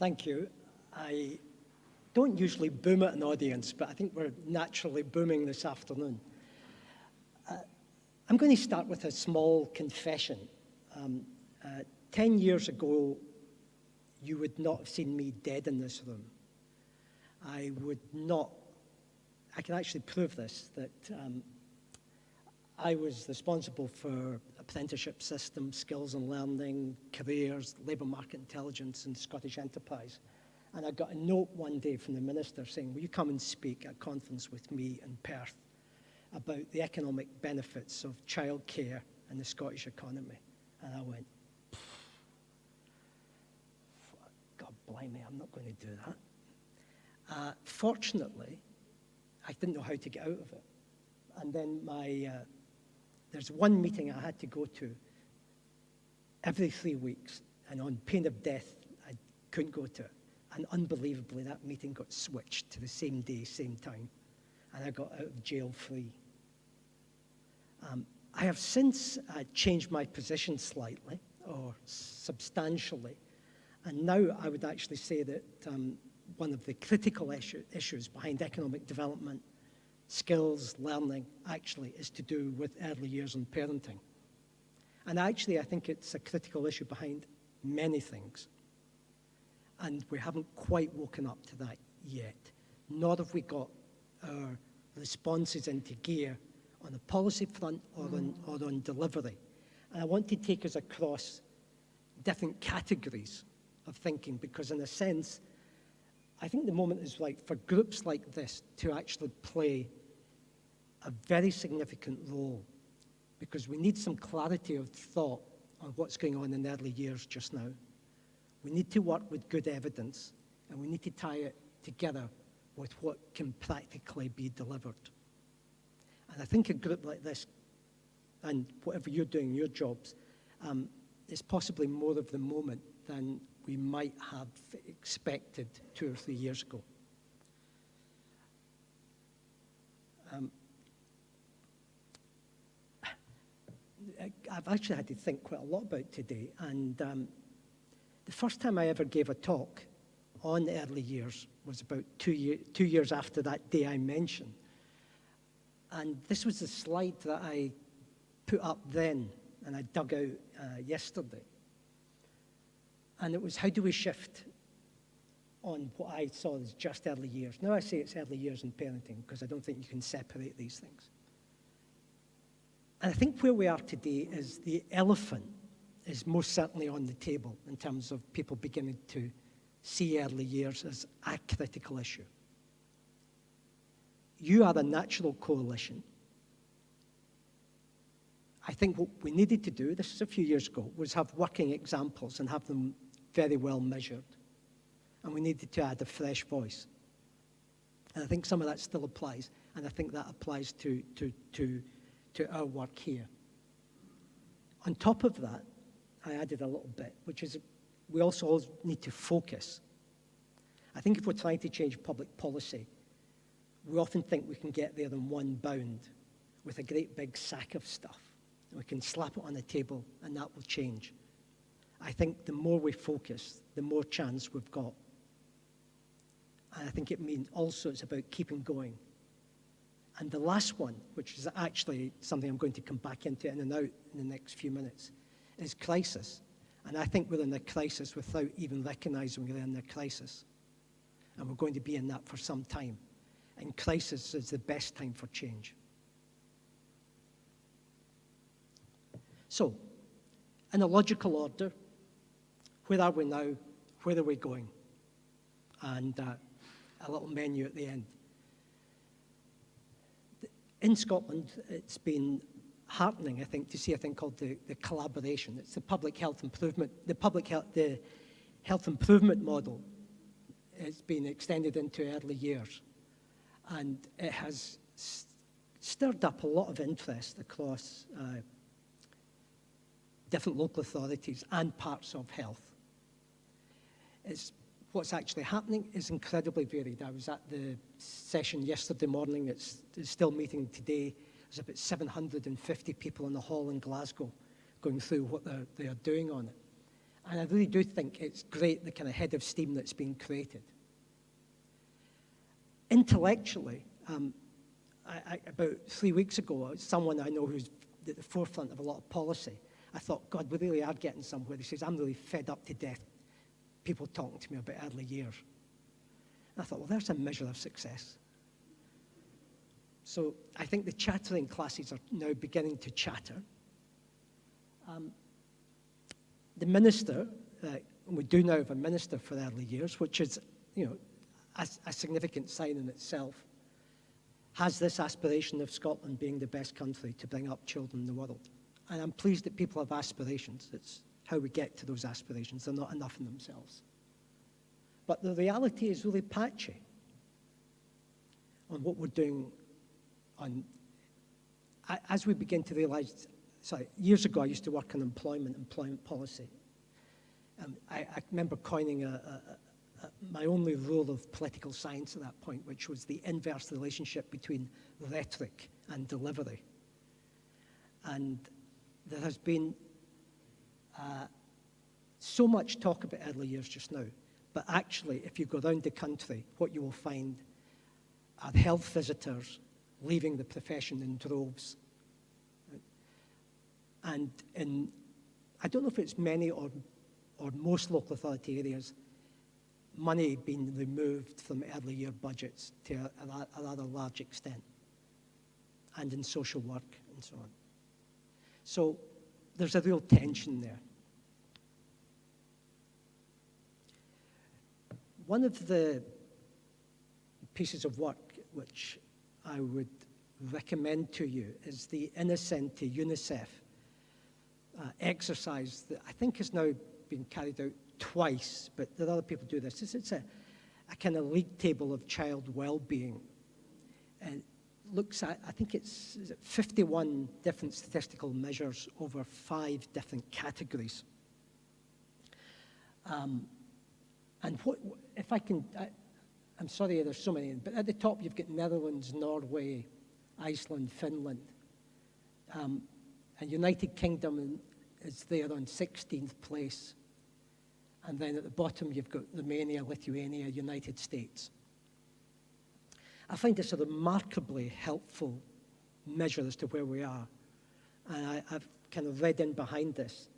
Thank you. I don't usually boom at an audience, but I think we're naturally booming this afternoon. I'm going to start with a small confession. 10 years ago, you would not have seen me dead in this room. I can actually prove this, that I was responsible for apprenticeship systems, skills and learning, careers, labour market intelligence and Scottish enterprise. And I got a note one day from the minister saying, will you come and speak at a conference with me in Perth about the economic benefits of childcare in the Scottish economy? And I went, God blimey, I'm not going to do that. Fortunately, I didn't know how to get out of it. And then there's one meeting I had to go to every 3 weeks, and on pain of death, I couldn't go to it. And unbelievably, that meeting got switched to the same day, same time, and I got out of jail free. I have since changed my position slightly, or substantially, and now I would actually say that one of the critical issues behind economic development, skills, learning, actually is to do with early years and parenting. And actually, I think it's a critical issue behind many things. And we haven't quite woken up to that yet, nor have we got our responses into gear on the policy front or on delivery. And I want to take us across different categories of thinking, because in a sense, I think the moment is right for groups like this to actually play a very significant role, because we need some clarity of thought on what's going on in early years just now. We need to work with good evidence, and we need to tie it together with what can practically be delivered. And I think a group like this, and whatever you're doing in your jobs, is possibly more of the moment than we might have expected 2 or 3 years ago. I've actually had to think quite a lot about today, and the first time I ever gave a talk on early years was about 2 years after that day I mentioned. And this was the slide that I put up then, and I dug out yesterday. And it was, how do we shift on what I saw as just early years? Now I say it's early years in parenting, because I don't think you can separate these things. And I think where we are today is the elephant is most certainly on the table in terms of people beginning to see early years as a critical issue. You are a natural coalition. I think what we needed to do, this is a few years ago, was have working examples and have them very well measured. And we needed to add a fresh voice. And I think some of that still applies, and I think that applies to our work here. On top of that, I added a little bit, which is we also need to focus. I think if we're trying to change public policy, we often think we can get there in one bound with a great big sack of stuff. We can slap it on the table and that will change. I think the more we focus, the more chance we've got. And I think it means also it's about keeping going. And the last one, which is actually something I'm going to come back into in and out in the next few minutes, is crisis. And I think we're in a crisis without even recognizing we're in a crisis. And we're going to be in that for some time. And crisis is the best time for change. So, in a logical order, where are we now? Where are we going? And a little menu at the end. In Scotland, it's been heartening, I think, to see a thing called the collaboration. It's the public health improvement. The health improvement model has been extended into early years, and it has stirred up a lot of interest across different local authorities and parts of health. What's actually happening is incredibly varied. I was at the session yesterday morning. It's still meeting today. There's about 750 people in the hall in Glasgow going through what they are doing on it. And I really do think it's great, the kind of head of steam that's been created. Intellectually, about 3 weeks ago, someone I know who's at the forefront of a lot of policy, I thought, God, we really are getting somewhere. He says, I'm really fed up to death, people talking to me about early years. And I thought, well, there's a measure of success. So I think the chattering classes are now beginning to chatter. The minister, we do now have a minister for early years, which is, a significant sign in itself, has this aspiration of Scotland being the best country to bring up children in the world. And I'm pleased that people have aspirations. It's how we get to those aspirations. They're not enough in themselves. But the reality is really patchy on what we're doing as we begin to realize, years ago I used to work on employment policy. I remember coining my only rule of political science at that point, which was the inverse relationship between rhetoric and delivery. And there has been so much talk about early years just now, but actually, if you go around the country, what you will find are health visitors leaving the profession in droves. And I don't know if it's many or most local authority areas, money being removed from early year budgets to a rather large extent, and in social work and so on. So there's a real tension there. One of the pieces of work which I would recommend to you is the Innocenti UNICEF exercise that I think has now been carried out twice, but there are other people do this. It's a kind of league table of child well-being, and looks at, I think it's 51 different statistical measures over 5 different categories. And what, if I can, I'm sorry there's so many, but at the top you've got Netherlands, Norway, Iceland, Finland, and United Kingdom is there on 16th place. And then at the bottom you've got Romania, Lithuania, United States. I find this a remarkably helpful measure as to where we are. And I've kind of read in behind this.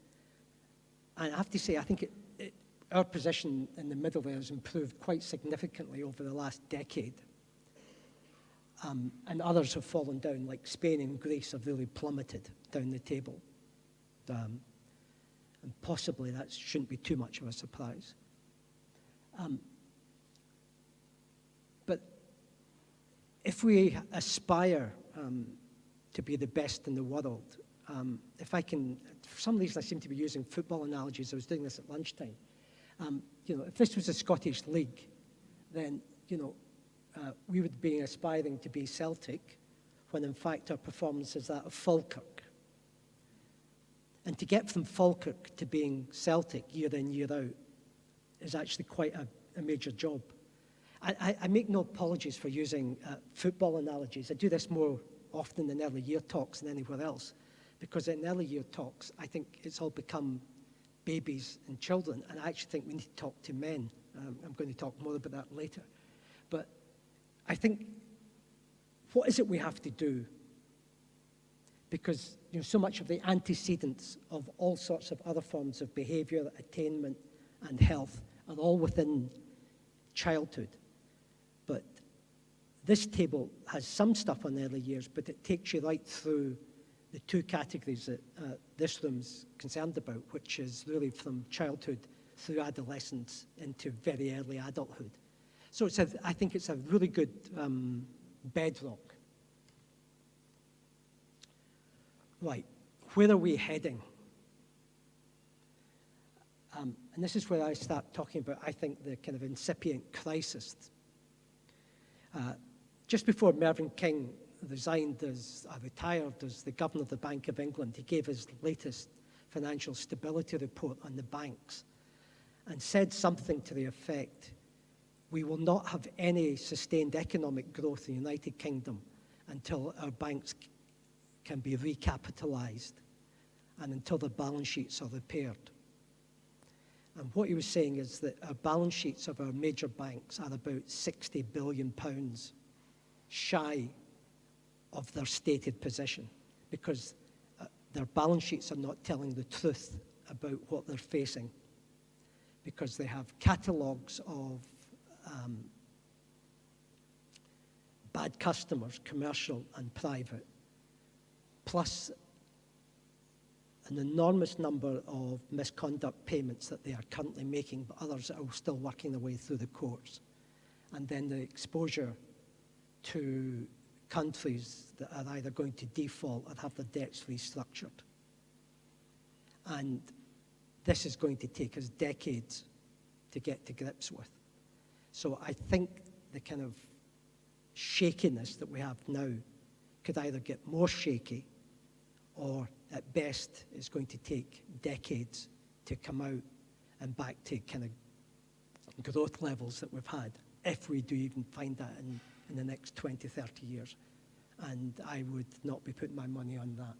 And I have to say, I think our position in the middle there has improved quite significantly over the last decade. And others have fallen down, like Spain and Greece have really plummeted down the table. And possibly that shouldn't be too much of a surprise. But if we aspire to be the best in the world, if I can, for some reason I seem to be using football analogies. I was doing this at lunchtime. If this was a Scottish league, then, we would be aspiring to be Celtic, when in fact our performance is that of Falkirk. And to get from Falkirk to being Celtic year in, year out is actually quite a major job. I make no apologies for using football analogies. I do this more often in early year talks than anywhere else, because in early year talks, I think it's all become babies and children, and I actually think we need to talk to men. I'm going to talk more about that later. But I think, what is it we have to do? Because so much of the antecedents of all sorts of other forms of behavior, attainment, and health are all within childhood. But this table has some stuff on early years, but it takes you right through the 2 categories that this room's concerned about, which is really from childhood through adolescence into very early adulthood. So I think it's a really good bedrock. Right, where are we heading? And this is where I start talking about, I think, the kind of incipient crisis. Just before Mervyn King retired as the Governor of the Bank of England, he gave his latest financial stability report on the banks and said something to the effect, we will not have any sustained economic growth in the United Kingdom until our banks can be recapitalized and until the balance sheets are repaired. And what he was saying is that our balance sheets of our major banks are about £60 billion shy of their stated position, because their balance sheets are not telling the truth about what they're facing, because they have catalogues of bad customers, commercial and private, plus an enormous number of misconduct payments that they are currently making, but others are still working their way through the courts. And then the exposure to countries that are either going to default or have their debts restructured. And this is going to take us decades to get to grips with. So I think the kind of shakiness that we have now could either get more shaky, or at best is going to take decades to come out and back to kind of growth levels that we've had, if we do even find that in the next 20, 30 years. And I would not be putting my money on that.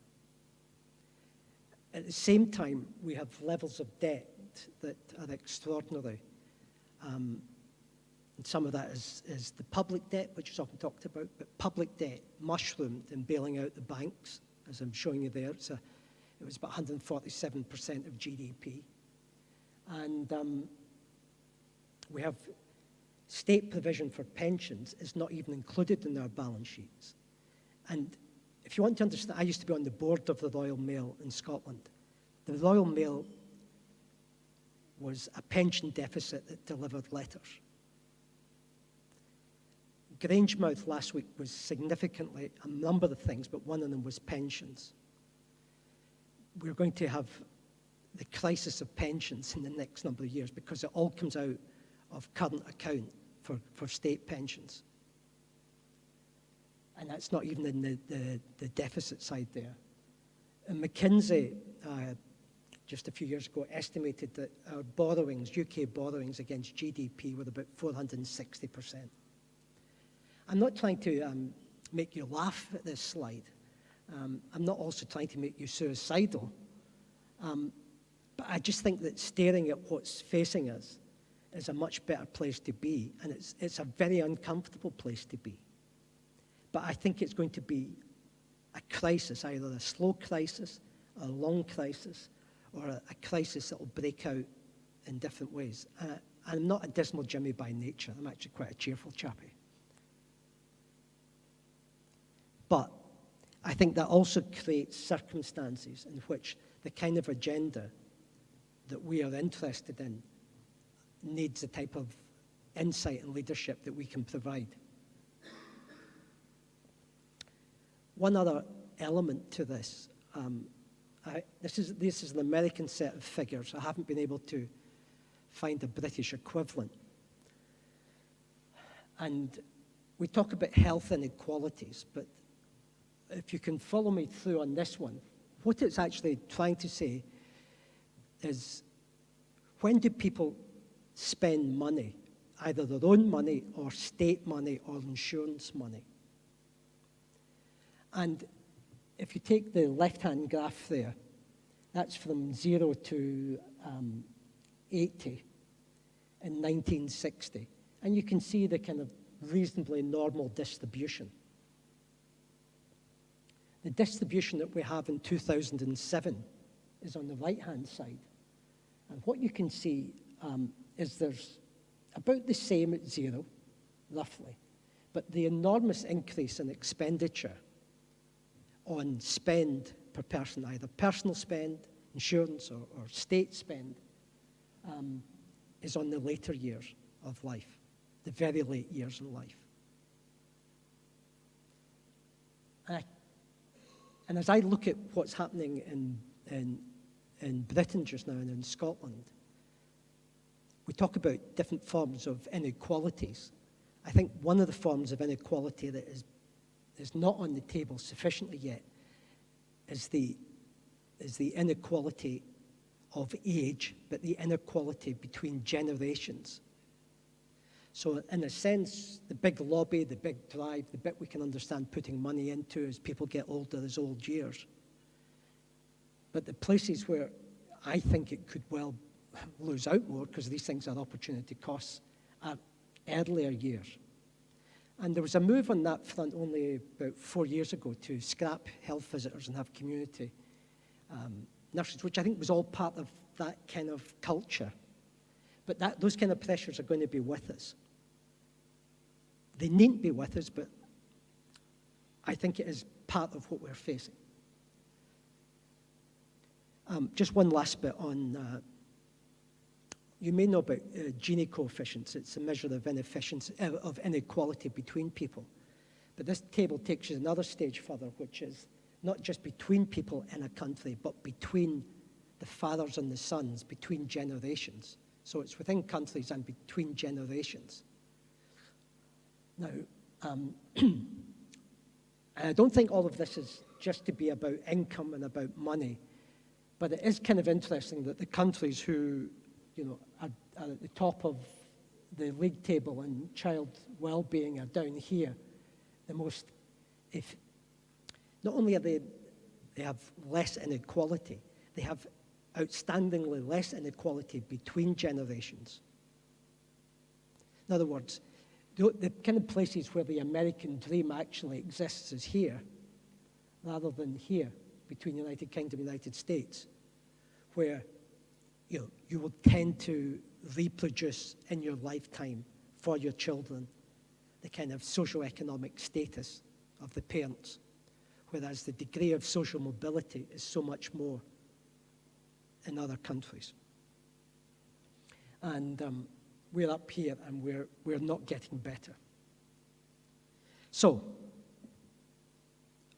At the same time, we have levels of debt that are extraordinary. And some of that is the public debt, which is often talked about, but public debt mushroomed in bailing out the banks, as I'm showing you there. It was about 147% of GDP. And we have state provision for pensions is not even included in our balance sheets. And if you want to understand, I used to be on the board of the Royal Mail in Scotland. The Royal Mail was a pension deficit that delivered letters. Grangemouth last week was significantly a number of things, but one of them was pensions. We're going to have the crisis of pensions in the next number of years, because it all comes out of current account for state pensions. And that's not even in the deficit side there. And McKinsey, just a few years ago, estimated that our borrowings, UK borrowings against GDP, were about 460%. I'm not trying to make you laugh at this slide. I'm not also trying to make you suicidal. But I just think that staring at what's facing us is a much better place to be, and it's a very uncomfortable place to be. But I think it's going to be a crisis, either a slow crisis, a long crisis, or a crisis that will break out in different ways. I'm not a dismal Jimmy by nature. I'm actually quite a cheerful chappie. But I think that also creates circumstances in which the kind of agenda that we are interested in needs the type of insight and leadership that we can provide. One other element to this, this is an American set of figures. I haven't been able to find a British equivalent. And we talk about health inequalities, but if you can follow me through on this one, what it's actually trying to say is, when do people spend money, either their own money or state money or insurance money? And if you take the left-hand graph there, that's from 0 to 80 in 1960. And you can see the kind of reasonably normal distribution. The distribution that we have in 2007 is on the right-hand side. And what you can see is there's about the same at 0, roughly. But the enormous increase in expenditure on spend per person, either personal spend, insurance, or state spend, is on the later years of life, the very late years in life. And as I look at what's happening in Britain just now and in Scotland, we talk about different forms of inequalities. I think one of the forms of inequality that is not on the table sufficiently yet is the inequality of age, but the inequality between generations. So in a sense, the big lobby, the big drive, the bit we can understand putting money into as people get older is old years. But the places where I think it could well lose out more because these things are opportunity costs at earlier years. And there was a move on that front only about 4 years ago to scrap health visitors and have community nurses, which I think was all part of that kind of culture. But those kind of pressures are going to be with us. They needn't be with us, but I think it is part of what we're facing. Just one last bit on, you may know about Gini coefficients. It's a measure of inefficiency, of inequality between people. But this table takes you another stage further, which is not just between people in a country, but between the fathers and the sons, between generations. So it's within countries and between generations. Now, I don't think all of this is just to be about income and about money, but it is kind of interesting that the countries who, are at the top of the league table in child well-being are down here. The most, not only are they have less inequality, they have outstandingly less inequality between generations. In other words, the kind of places where the American dream actually exists is here, rather than here, between the United Kingdom and the United States, where you will tend to reproduce in your lifetime for your children the kind of socioeconomic status of the parents, whereas the degree of social mobility is so much more in other countries. And we're up here and we're not getting better. So,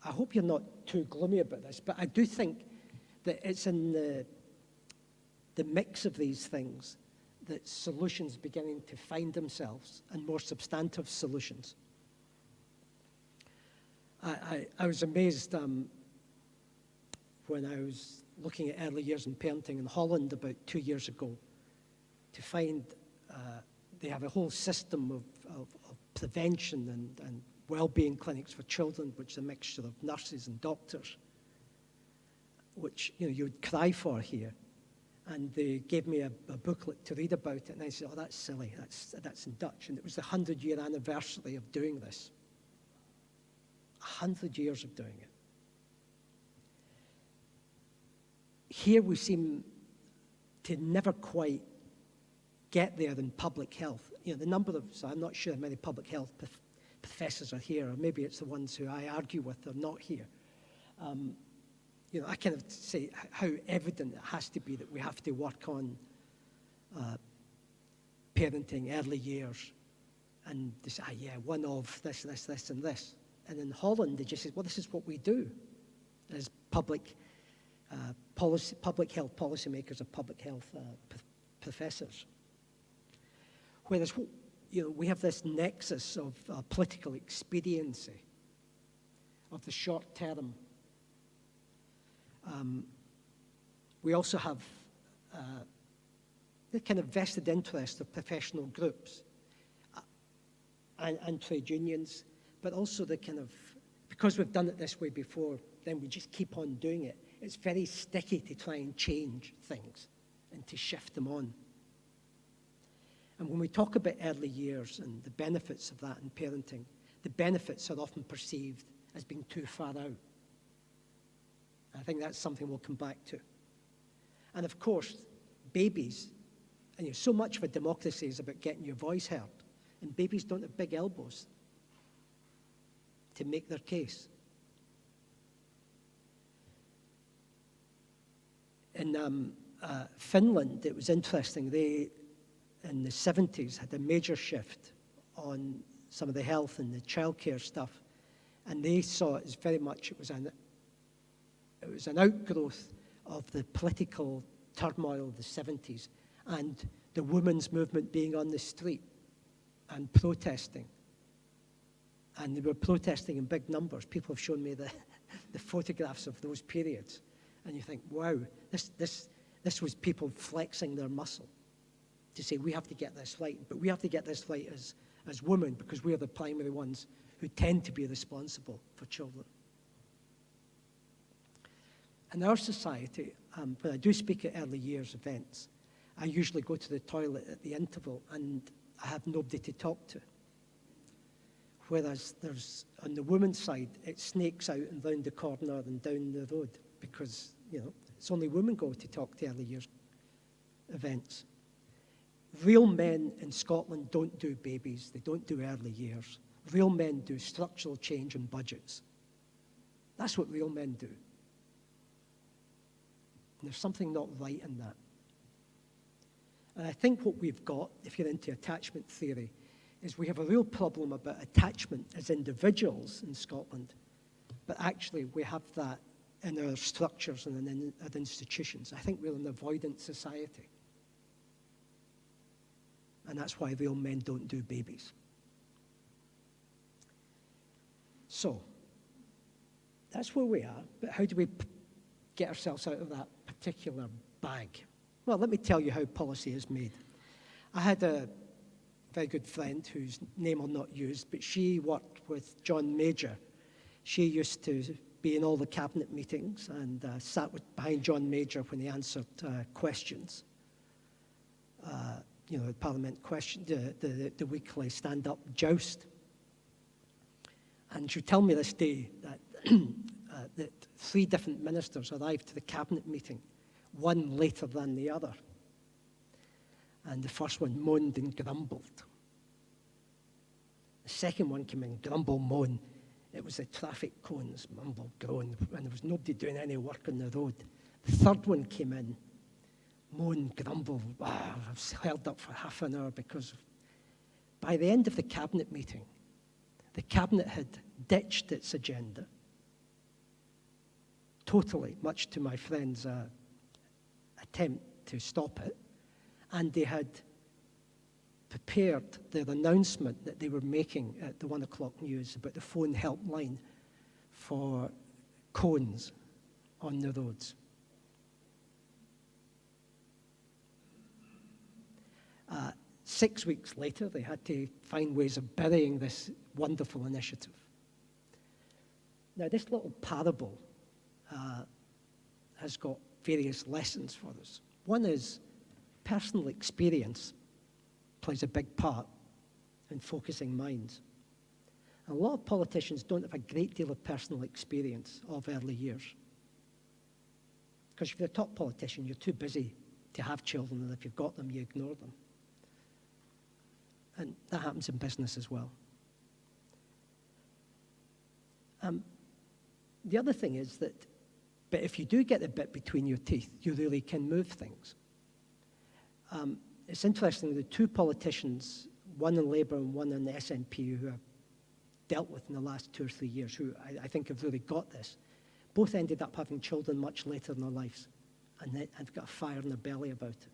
I hope you're not too gloomy about this, but I do think that it's in the mix of these things that solutions beginning to find themselves, and more substantive solutions. I was amazed when I was looking at early years in parenting in Holland about 2 years ago to find they have a whole system of prevention and well-being clinics for children, which is a mixture of nurses and doctors, which you would cry for here. And they gave me a booklet to read about it, and I said, oh, that's silly, that's in Dutch. And it was the 100-year anniversary of doing this. 100 years of doing it. Here we seem to never quite get there in public health. The number of, so I'm not sure how many public health professors are here, or maybe it's the ones who I argue with are not here. I kind of say how evident it has to be that we have to work on parenting early years, and they say, one of this, and this. And in Holland, they just say, well, this is what we do as public health policymakers or public health professors. Whereas, we have this nexus of political expediency, of the short term. We also have the kind of vested interest of professional groups and trade unions, but also the kind of, because we've done it this way before, then we just keep on doing it. It's very sticky to try and change things and to shift them on. And when we talk about early years and the benefits of that in parenting, the benefits are often perceived as being too far out. I think that's something we'll come back to. And of course, babies, and so much of a democracy is about getting your voice heard, and babies don't have big elbows to make their case. In Finland, it was interesting. They, in the 70s, had a major shift on some of the health and the childcare stuff, and they saw it as very much, it was an outgrowth of the political turmoil of the 70s and the women's movement being on the street and protesting. And they were protesting in big numbers. People have shown me the photographs of those periods. And you think, wow, this was people flexing their muscle to say, we have to get this right. But we have to get this right as women, because we are the primary ones who tend to be responsible for children. In our society, when I do speak at early years events, I usually go to the toilet at the interval and I have nobody to talk to. Whereas there's, on the women's side, it snakes out and round the corner and down the road because, you know, it's only women go to talk to early years events. Real men in Scotland don't do babies, they don't do early years. Real men do structural change and budgets. That's what real men do. And there's something not right in that. And I think what we've got, if you're into attachment theory, is we have a real problem about attachment as individuals in Scotland, but actually we have that in our structures and in our institutions. I think we're an avoidant society. And that's why real men don't do babies. So, that's where we are, but how do we get ourselves out of that particular bag? Well, let me tell you how policy is made. I had a very good friend whose name I'll not use, but she worked with John Major. She used to be in all the cabinet meetings and sat behind John Major when he answered questions. You know, the Parliament question, the weekly stand-up joust. And she would tell me this day that, that 3 different ministers arrived to the cabinet meeting, one later than the other. And the first one moaned and grumbled. The second one came in, grumble, moan. It was the traffic cones, mumble, groan, and there was nobody doing any work on the road. The third one came in, moan, grumble. I was held up for half an hour because by the end of the cabinet meeting, the cabinet had ditched its agenda totally, much to my friend's attempt to stop it, and they had prepared their announcement that they were making at the 1 o'clock news about the phone helpline for cones on the roads. 6 weeks later, they had to find ways of burying this wonderful initiative. Now, this little parable has got various lessons for us. One is personal experience plays a big part in focusing minds. And a lot of politicians don't have a great deal of personal experience of early years. Because if you're a top politician, you're too busy to have children, and if you've got them, you ignore them. And that happens in business as well. The other thing is that, but if you do get the bit between your teeth, you really can move things. It's interesting, the 2 politicians, one in Labour and one in the SNP, who I've dealt with in the last 2 or 3 years, who I think have really got this, both ended up having children much later in their lives, and have got a fire in their belly about it.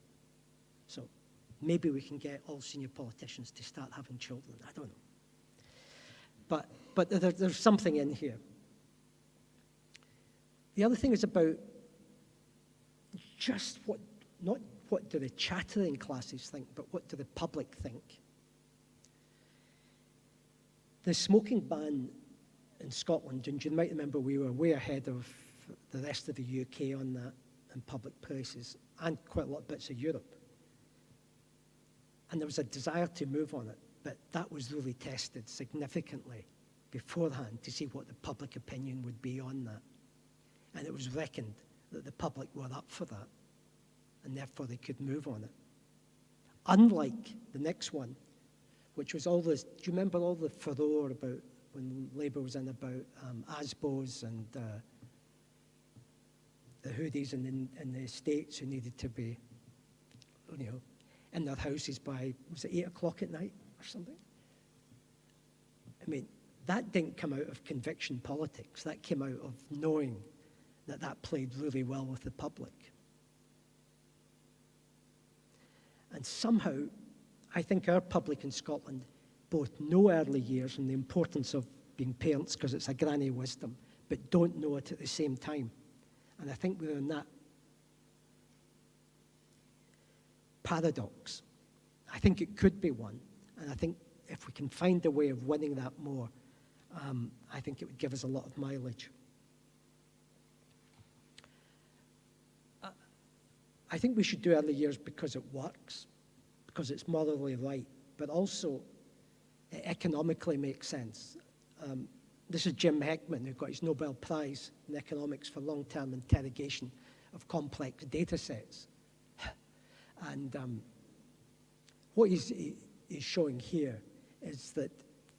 So maybe we can get all senior politicians to start having children. I don't know. But there's something in here. The other thing is about just not what do the chattering classes think, but what do the public think? The smoking ban in Scotland, and you might remember we were way ahead of the rest of the UK on that in public places, and quite a lot of bits of Europe. And there was a desire to move on it, but that was really tested significantly beforehand to see what the public opinion would be on that. And it was reckoned that the public were up for that, and therefore they could move on it. Unlike the next one, which was all this, do you remember all the furore about when Labour was in about ASBOs and the hoodies in the estates who needed to be, you know, in their houses by, was it 8 o'clock at night or something? I mean, that didn't come out of conviction politics. That came out of knowing that that played really well with the public. And somehow, I think our public in Scotland both know early years and the importance of being parents because it's a granny wisdom, but don't know it at the same time. And I think we're in that paradox. I think it could be one. And I think if we can find a way of winning that more, I think it would give us a lot of mileage. I think we should do early years because it works, because it's morally right, but also it economically makes sense. This is Jim Heckman, who got his Nobel Prize in economics for long-term interrogation of complex data sets. And what he's showing here is that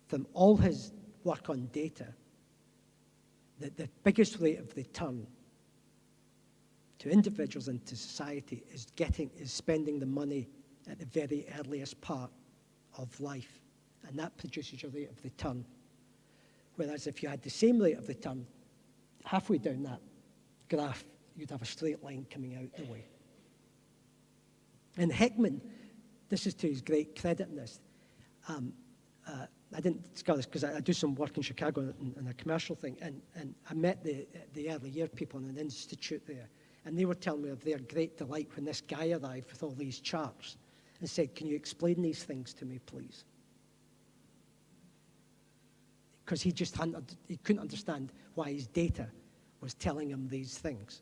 from all his work on data, that the biggest rate of return to individuals and to society is spending the money at the very earliest part of life. And that produces your rate of return. Whereas if you had the same rate of return, halfway down that graph, you'd have a straight line coming out the way. And Heckman, this is to his great credit in this. I didn't discuss this because I do some work in Chicago in a commercial thing, and I met the early year people in an institute there, and they were telling me of their great delight when this guy arrived with all these charts and said, "Can you explain these things to me, please?" Because he couldn't understand why his data was telling him these things.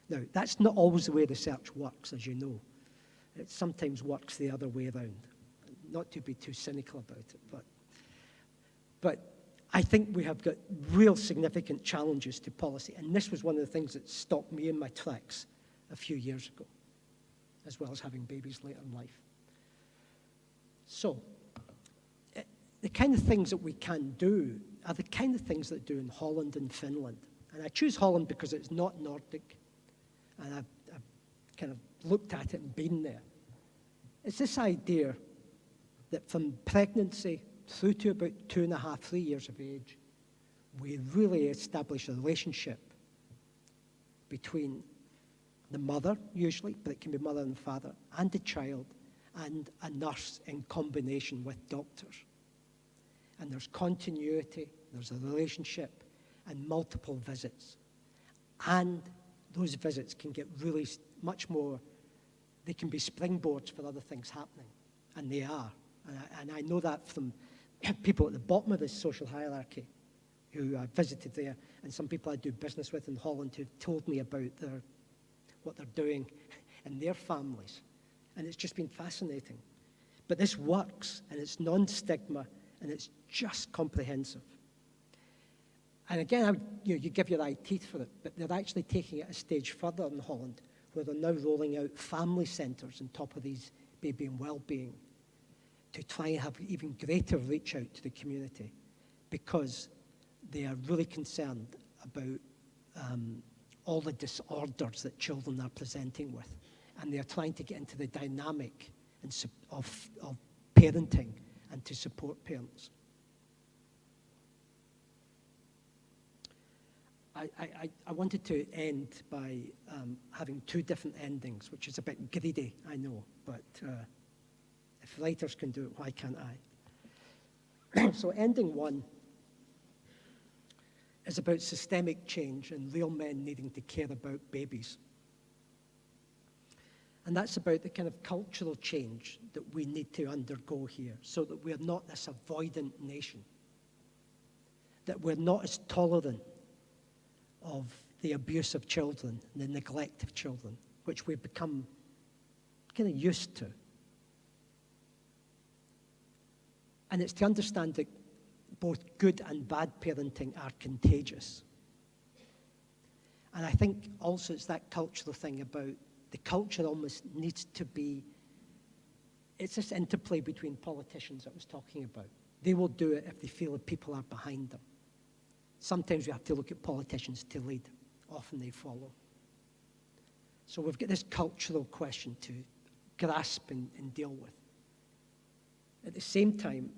Now, that's not always the way research works, as you know. It sometimes works the other way around. Not to be too cynical about it, but I think we have got real significant challenges to policy, and this was one of the things that stopped me in my tracks a few years ago, as well as having babies later in life. So, the kind of things that we can do are the kind of things that do in Holland and Finland. And I choose Holland because it's not Nordic, and I've kind of looked at it and been there. It's this idea that from pregnancy through to about 2.5, 3 years of age, we really establish a relationship between the mother, usually, but it can be mother and father, and the child, and a nurse in combination with doctors. And there's continuity, there's a relationship, and multiple visits. And those visits can get really much more, they can be springboards for other things happening, and they are. And I know that from people at the bottom of this social hierarchy who I visited there, and some people I do business with in Holland who told me about what they're doing in their families. And it's just been fascinating. But this works, and it's non-stigma, and it's just comprehensive. And again, you give your eye teeth for it, but they're actually taking it a stage further in Holland, where they're now rolling out family centres on top of these baby and well-being to try and have even greater reach out to the community, because they are really concerned about all the disorders that children are presenting with. And they are trying to get into the dynamic of parenting and to support parents. I wanted to end by having two different endings, which is a bit greedy, I know, but if writers can do it, why can't I? So ending one is about systemic change and real men needing to care about babies. And that's about the kind of cultural change that we need to undergo here, so that we're not this avoidant nation, that we're not as tolerant of the abuse of children and the neglect of children, which we've become kind of used to. And it's to understand that both good and bad parenting are contagious. And I think also it's that cultural thing about the culture almost needs to be, it's this interplay between politicians that I was talking about. They will do it if they feel that people are behind them. Sometimes we have to look at politicians to lead. Often they follow. So we've got this cultural question to grasp and deal with. At the same time,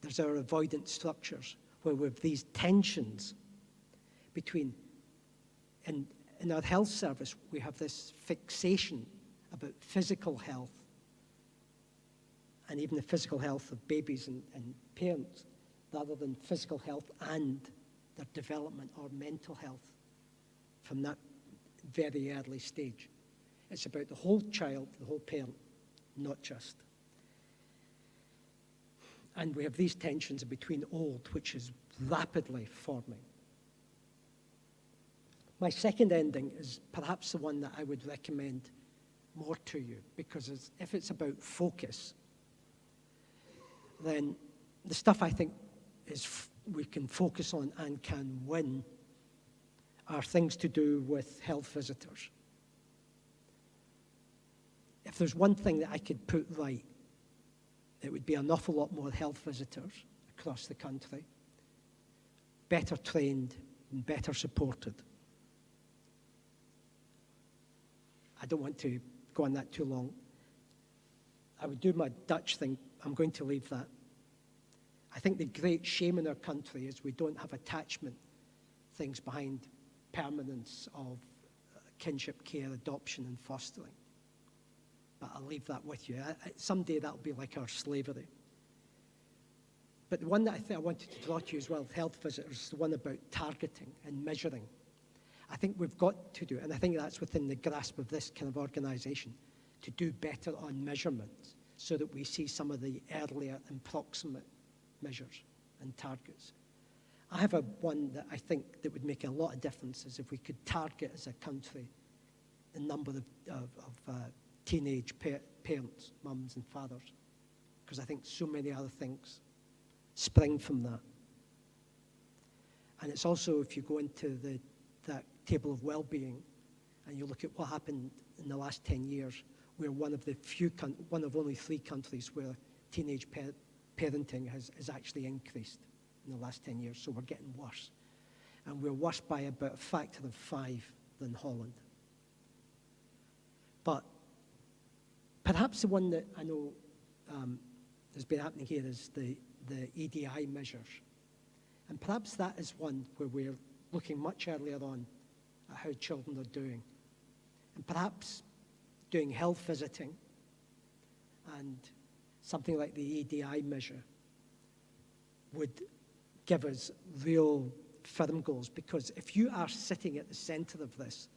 there's our avoidance structures, where we have these tensions between, in our health service, we have this fixation about physical health, and even the physical health of babies and parents, rather than physical health and their development or mental health from that very early stage. It's about the whole child, the whole parent, not just. And we have these tensions between old, which is rapidly forming. My second ending is perhaps the one that I would recommend more to you, because if it's about focus, then the stuff I think we can focus on and can win are things to do with health visitors. If there's one thing that I could put right, it would be an awful lot more health visitors across the country, better trained and better supported. I don't want to go on that too long. I would do my Dutch thing. I'm going to leave that. I think the great shame in our country is we don't have attachment things behind permanence of kinship care, adoption, and fostering. But I'll leave that with you. Someday that'll be like our slavery. But the one that I think I wanted to draw to you as well, health visitors, is the one about targeting and measuring. I think we've got to do, and I think that's within the grasp of this kind of organisation, to do better on measurements so that we see some of the earlier and proximate measures and targets. I have one that I think that would make a lot of difference is if we could target as a country the number of teenage parents, mums and fathers, because I think so many other things spring from that. And it's also, if you go into that table of well-being and you look at what happened in the last 10 years, we're one of only 3 countries where teenage parenting has actually increased in the last 10 years, so we're getting worse. And we're worse by about a factor of 5 than Holland. But perhaps the one that I know has been happening here is the EDI measures. And perhaps that is one where we're looking much earlier on at how children are doing. And perhaps doing health visiting and something like the EDI measure would give us real firm goals, because if you are sitting at the center of this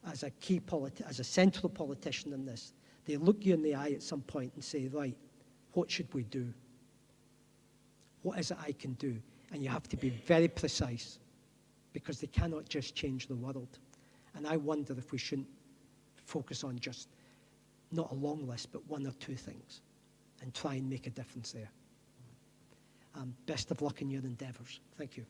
as a central politician in this, they look you in the eye at some point and say, right, what should we do? What is it I can do? And you have to be very precise, because they cannot just change the world. And I wonder if we shouldn't focus on just not a long list, but 1 or 2 things and try and make a difference there. Best of luck in your endeavors. Thank you.